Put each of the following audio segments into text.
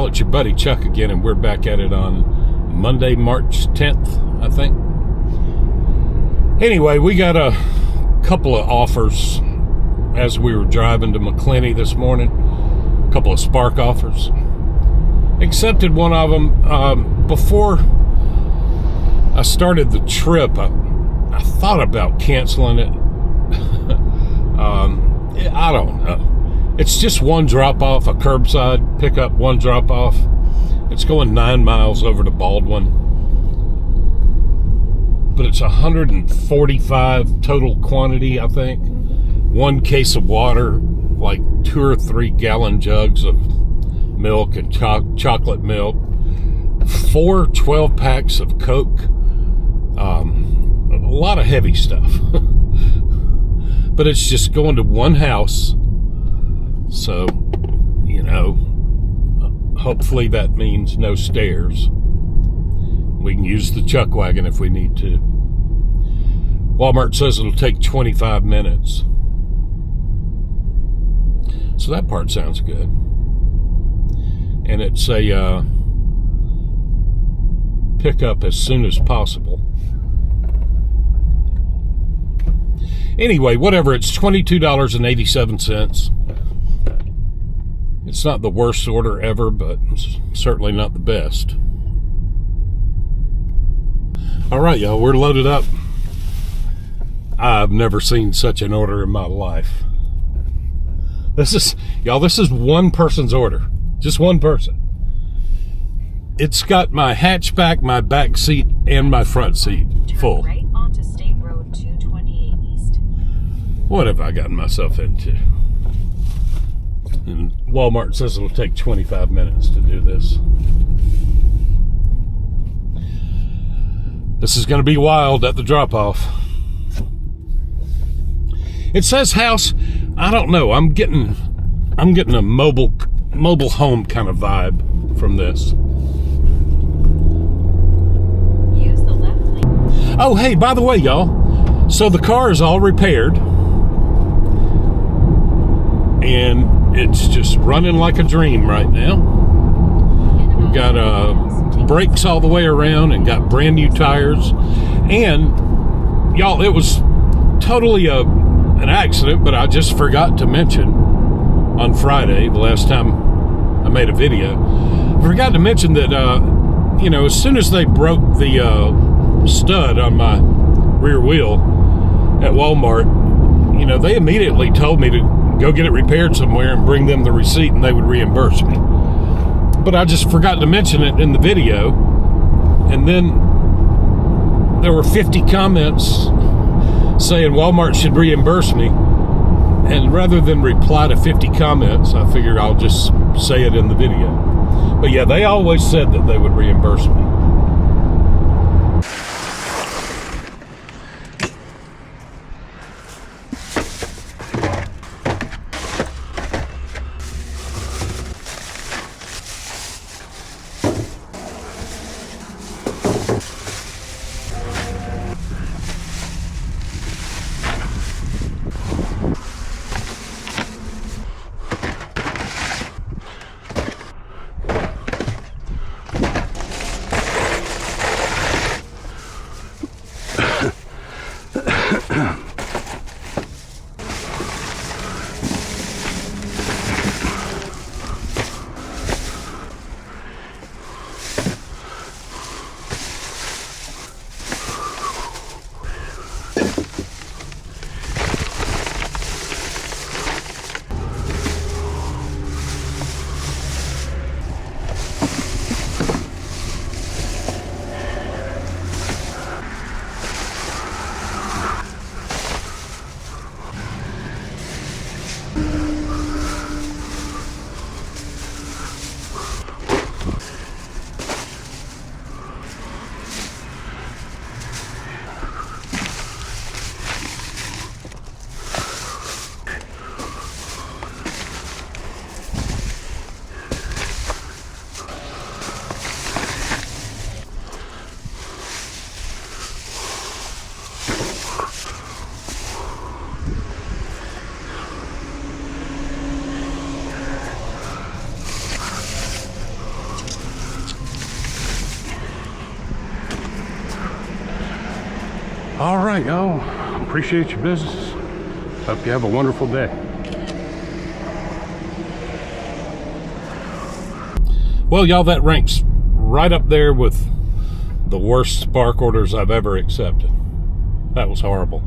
y'all? It's your buddy Chuck again, and we're back at it on Monday, March 10th, I think. Anyway, we got a couple of offers as we were driving to McClenny this morning. A couple of Spark offers. Accepted one of them. Before I started the trip, I thought about canceling it. I don't know. It's just one drop-off, a curbside pickup, one drop-off. It's going 9 miles over to Baldwin. But it's 145 total quantity, I think. 1 case of water, like 2 or 3 gallon jugs of milk and chocolate milk. 4 12 packs of Coke. A lot of heavy stuff. But it's just going to one house. So, you know, hopefully that means no stairs. We can use the chuck wagon if we need to. Walmart says it'll take 25 minutes. So that part sounds good. And it's a pickup as soon as possible. Anyway, whatever, it's $22.87. It's not the worst order ever, but it's certainly not the best. All right, y'all, we're loaded up. I've never seen such an order in my life. This is one person's order. Just one person. It's got my hatchback, my back seat, and my front seat full. Turn right onto State Road 228 East. What have I gotten myself into? And Walmart says it'll take 25 minutes to do this. This is going to be wild at the drop-off. It says house. I don't know. I'm getting a mobile home kind of vibe from this. Use the left lane. Oh, hey, by the way, y'all. So the car is all repaired. And it's just running like a dream right now. We've got brakes all the way around and got brand new tires. And, y'all, it was totally an accident, but I just forgot to mention on Friday, the last time I made a video, I forgot to mention that, as soon as they broke the stud on my rear wheel at Walmart, they immediately told me to go get it repaired somewhere and bring them the receipt and they would reimburse me. But I just forgot to mention it in the video. And then there were 50 comments saying Walmart should reimburse me. And rather than reply to 50 comments, I figured I'll just say it in the video. But yeah, they always said that they would reimburse me. right, y'all. Appreciate your business. Hope you have a wonderful day. Well, y'all, that ranks right up there with the worst Spark orders I've ever accepted. That was horrible.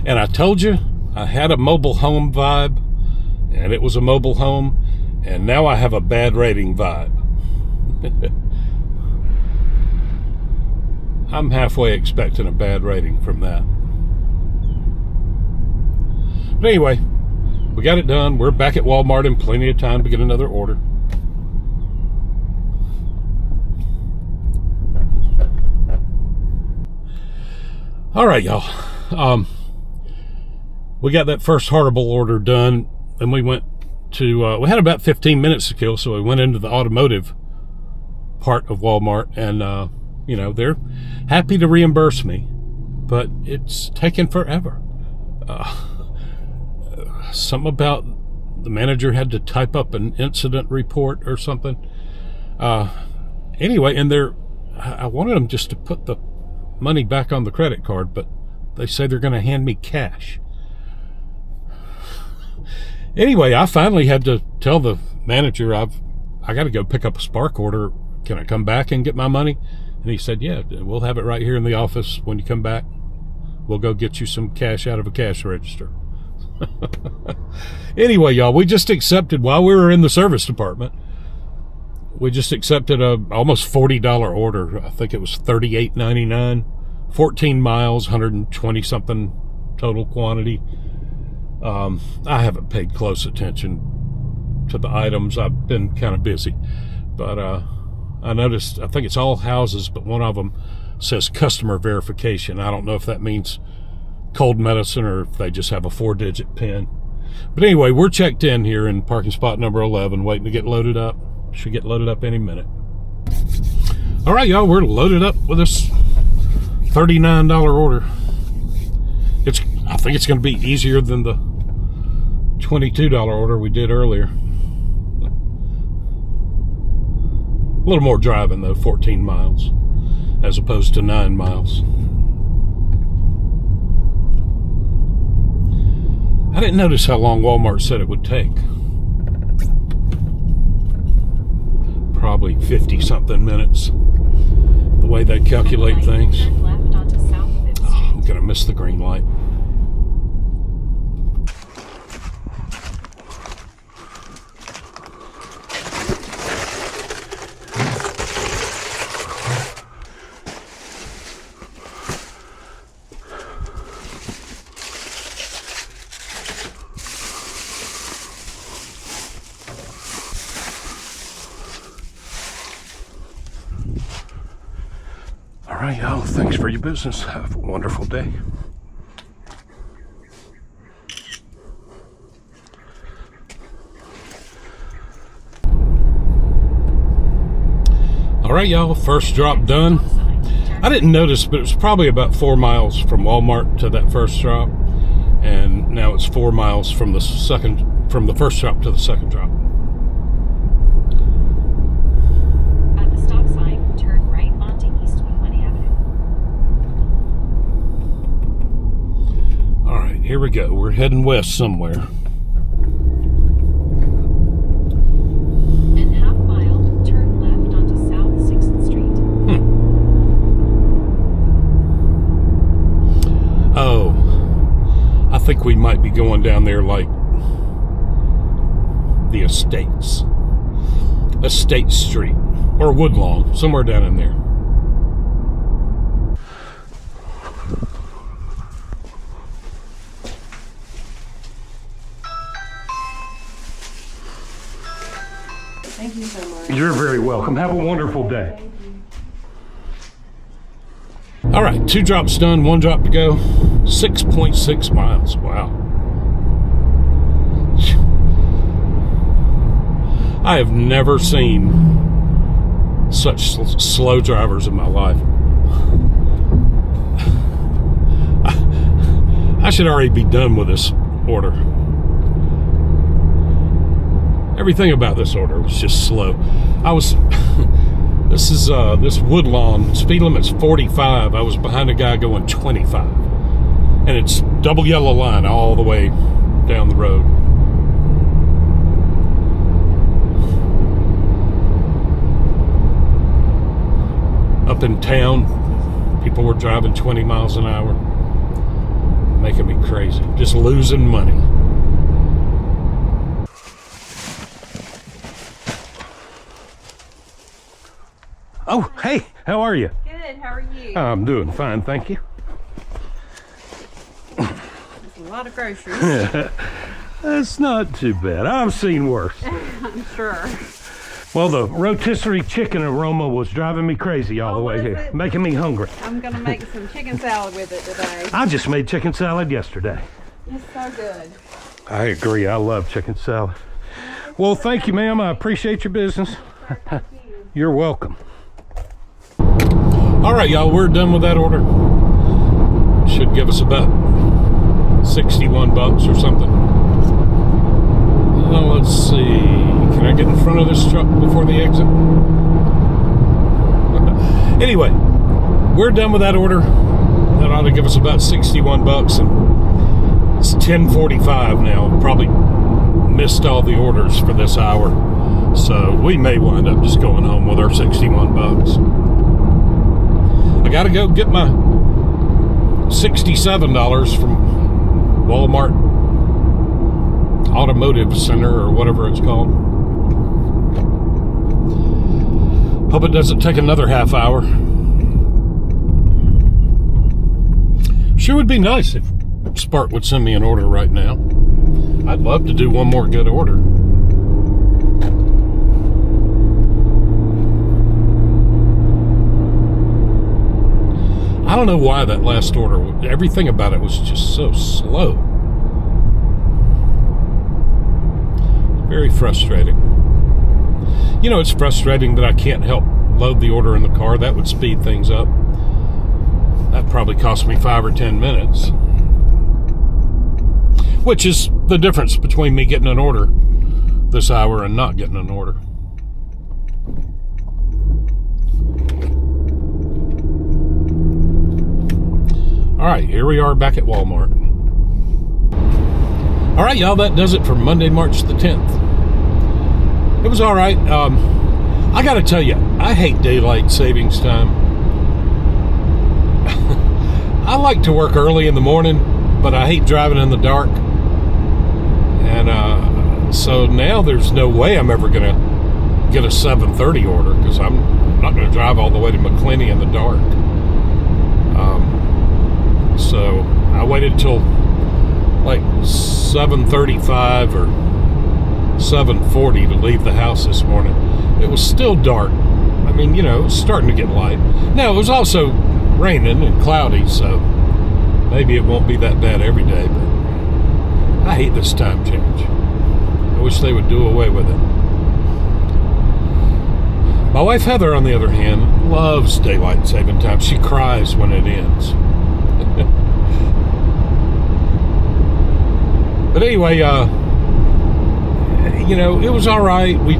And I told you I had a mobile home vibe, and it was a mobile home, and now I have a bad rating vibe. I'm halfway expecting a bad rating from that. But anyway, we got it done. We're back at Walmart in plenty of time to get another order. All right, y'all. We got that first horrible order done, and we went to, we had about 15 minutes to kill, so we went into the automotive part of Walmart, and, you know, they're happy to reimburse me, but it's taken forever. Something about the manager had to type up an incident report or something. Anyway, and I wanted them just to put the money back on the credit card, but they say they're going to hand me cash. Anyway, I finally had to tell the manager I got to go pick up a Spark order. Can I come back and get my money? And he said, yeah, we'll have it right here in the office. When you come back, we'll go get you some cash out of a cash register. Anyway, y'all, we just accepted, while we were in the service department, we just accepted a almost $40 order. I think it was $38.99, 14 miles, 120 something total quantity. I haven't paid close attention to the items. I've been kind of busy, but I noticed, I think it's all houses, but one of them says customer verification. I don't know if that means cold medicine or if they just have a 4-digit PIN. But anyway, we're checked in here in parking spot number 11, waiting to get loaded up. Should get loaded up any minute. All right, y'all, we're loaded up with this $39 order. I think it's going to be easier than the $22 order we did earlier. A little more driving though, 14 miles as opposed to 9 miles. I didn't notice how long Walmart said it would take. Probably 50 something minutes, the way they calculate things. Oh, I'm gonna miss the green light. All right, y'all, thanks for your business. Have a wonderful day. All right, y'all, first drop done. I didn't notice, but it was probably about 4 miles from Walmart to that first drop. And now it's 4 miles from the first drop to the second drop. Here we go. We're heading west somewhere. In half mile, turn left onto South 6th Street. Oh, I think we might be going down there like the Estates. Estate Street. Or Woodlawn. Somewhere down in there. Thank you so much. You're very welcome. Have a wonderful day. All right, 2 drops done, 1 drop to go. 6.6 miles. Wow. I have never seen such slow drivers in my life. I should already be done with this order. Everything about this order was just slow. This Woodlawn, speed limit's 45. I was behind a guy going 25. And it's double yellow line all the way down the road. Up in town, people were driving 20 miles an hour, making me crazy, just losing money. Oh, hey, how are you? Good, how are you? I'm doing fine, thank you. That's a lot of groceries. That's not too bad. I've seen worse. I'm sure. Well, the rotisserie chicken aroma was driving me crazy all the way was here, it? making me hungry. I'm gonna make some chicken salad with it today. I just made chicken salad yesterday. It's so good. I agree. I love chicken salad. Well, thank you, ma'am. I appreciate your business. Thank you. You're welcome. All right, y'all, we're done with that order. Should give us about 61 bucks or something. Let's see. Can I get in front of this truck before the exit? Anyway, we're done with that order. That ought to give us about 61 bucks, and it's 10:45 now. Probably missed all the orders for this hour, so we may wind up just going home with our 61 bucks. I gotta go get my $67 from Walmart Automotive Center, or whatever it's called. Hope it doesn't take another half hour. Sure would be nice if Spark would send me an order right now. I'd love to do one more good order. I don't know why that last order, everything about it was just so slow. Very frustrating. You know, it's frustrating that I can't help load the order in the car. That would speed things up. That probably cost me 5 or 10 minutes. Which is the difference between me getting an order this hour and not getting an order. All right, here we are back at Walmart. All right, y'all, that does it for Monday, March the 10th. It was all right. I got to tell you, I hate daylight savings time. I like to work early in the morning, but I hate driving in the dark. And so now there's no way I'm ever going to get a 7:30 order, because I'm not going to drive all the way to McClenny in the dark. So I waited till like 7:35 or 7:40 to leave the house this morning. It was still dark. I mean, you know, it was starting to get light. Now, it was also raining and cloudy, so maybe it won't be that bad every day, but I hate this time change. I wish they would do away with it. My wife Heather, on the other hand, loves daylight saving time. She cries when it ends. But anyway, you know, it was all right. We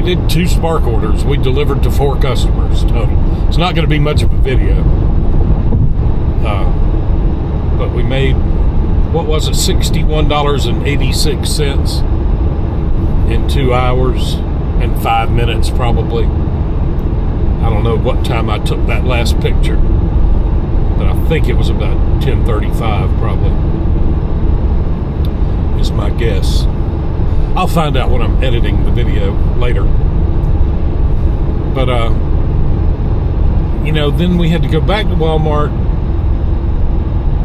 did 2 Spark orders. We delivered to 4 customers total. It's not going to be much of a video. But we made, what was it, $61.86 in 2 hours and 5 minutes probably. I don't know what time I took that last picture, but I think it was about 10:35 probably, is my guess. I'll find out when I'm editing the video later. But, you know, then we had to go back to Walmart.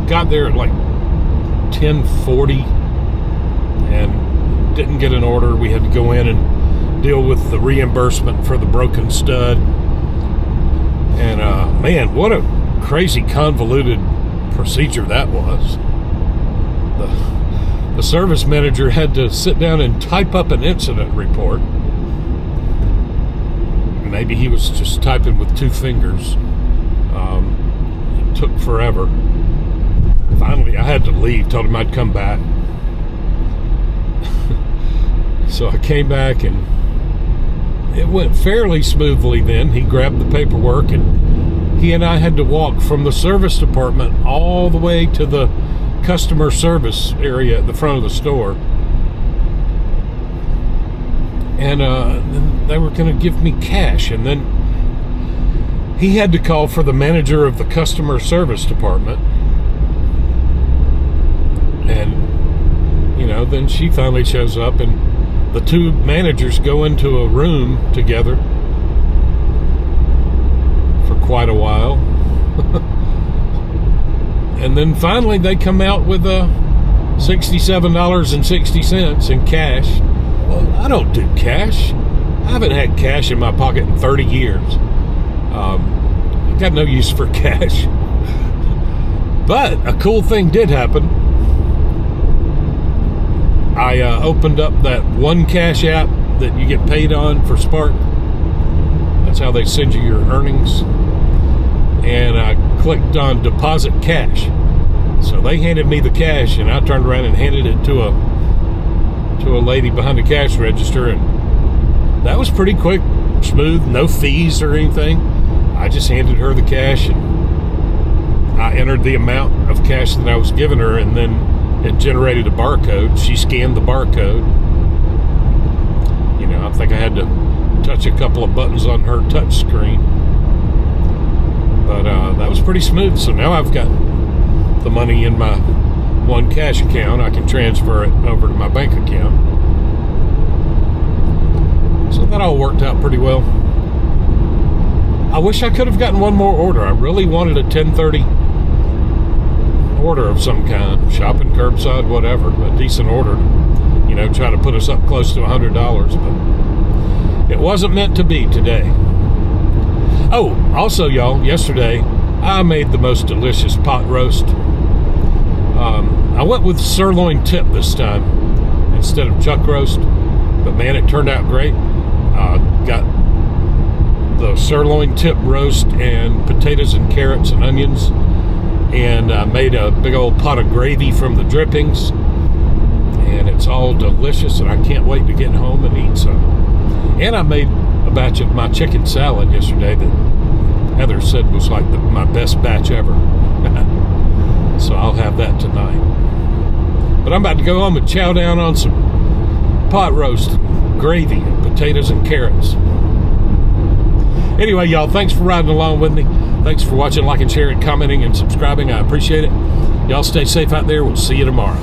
Got there at like 10:40 and didn't get an order. We had to go in and deal with the reimbursement for the broken stud. And, man, what a crazy convoluted procedure that was. The service manager had to sit down and type up an incident report. Maybe he was just typing with 2 fingers. It took forever. Finally, I had to leave, told him I'd come back. So I came back, and it went fairly smoothly then. He grabbed the paperwork, and he and I had to walk from the service department all the way to the customer service area at the front of the store. And they were going to give me cash. And then he had to call for the manager of the customer service department. And, you know, then she finally shows up, and the two managers go into a room together for quite a while. And then finally they come out with $67.60 in cash. Well, I don't do cash. I haven't had cash in my pocket in 30 years. Got no use for cash. But a cool thing did happen. I opened up that One Cash app that you get paid on for Spark. That's how they send you your earnings. And I clicked on deposit cash. So they handed me the cash, and I turned around and handed it to a lady behind the cash register, and that was pretty quick, smooth, no fees or anything. I just handed her the cash, and I entered the amount of cash that I was giving her, and then it generated a barcode. She scanned the barcode. You know, I think I had to touch a couple of buttons on her touch screen, but that was pretty smooth. So now I've got the money in my One Cash account. I can transfer it over to my bank account. So that all worked out pretty well. I wish I could have gotten one more order. I really wanted a 10:30 order of some kind, shopping, curbside, whatever, a decent order, you know, try to put us up close to $100, but it wasn't meant to be today. Oh, also, y'all, yesterday I made the most delicious pot roast. I went with sirloin tip this time instead of chuck roast, but man, it turned out great. Got the sirloin tip roast and potatoes and carrots and onions, and made a big old pot of gravy from the drippings, and it's all delicious, and I can't wait to get home and eat some. And I made a batch of my chicken salad yesterday that Heather said was like my best batch ever. So I'll have that tonight. But I'm about to go home and chow down on some pot roast, gravy, and potatoes and carrots. Anyway, y'all, thanks for riding along with me. Thanks for watching, liking, sharing, commenting, and subscribing. I appreciate it. Y'all stay safe out there. We'll see you tomorrow.